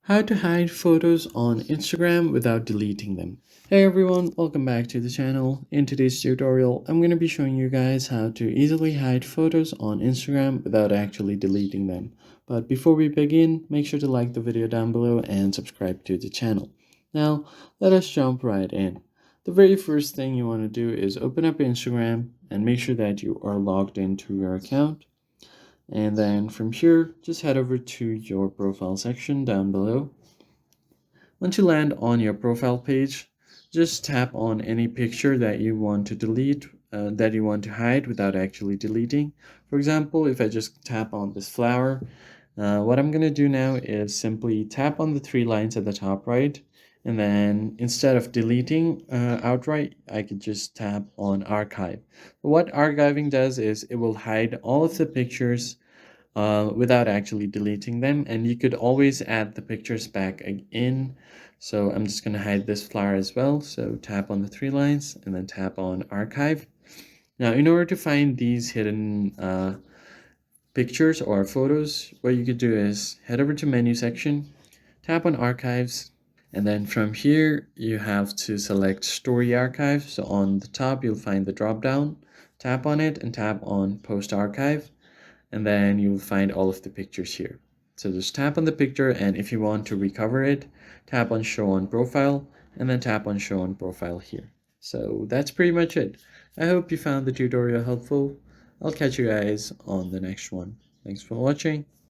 How to hide photos on Instagram without deleting them. Hey everyone, welcome back to the channel. In today's tutorial, I'm going to be showing you guys how to easily hide photos on Instagram without actually deleting them. But before we begin, make sure to like the video down below and subscribe to the channel. Now, let us jump right in. The very first thing you want to do is open up Instagram and make sure that you are logged into your account. And then from here, just head over to your profile section down below. Once you land on your profile page, just tap on any picture that you want to delete, that you want to hide without actually deleting. For example, if I just tap on this flower, what I'm going to do now is simply tap on the three lines at the top right, and then instead of deleting outright, I could just tap on archive. What archiving does is it will hide all of the pictures without actually deleting them, and you could always add the pictures back in. So I'm just going to hide this flower as well. So tap on the three lines and then tap on archive. Now in order to find these hidden pictures or photos, what you could do is head over to menu section, tap on archives, and then from here you have to select story archive. So on the top you'll find the drop down, tap on it and tap on post archive, and then you'll find all of the pictures here. So just tap on the picture, and if you want to recover it, tap on show on profile and then tap on show on profile here. So that's pretty much it. I hope you found the tutorial helpful. I'll catch you guys on the next one. Thanks for watching.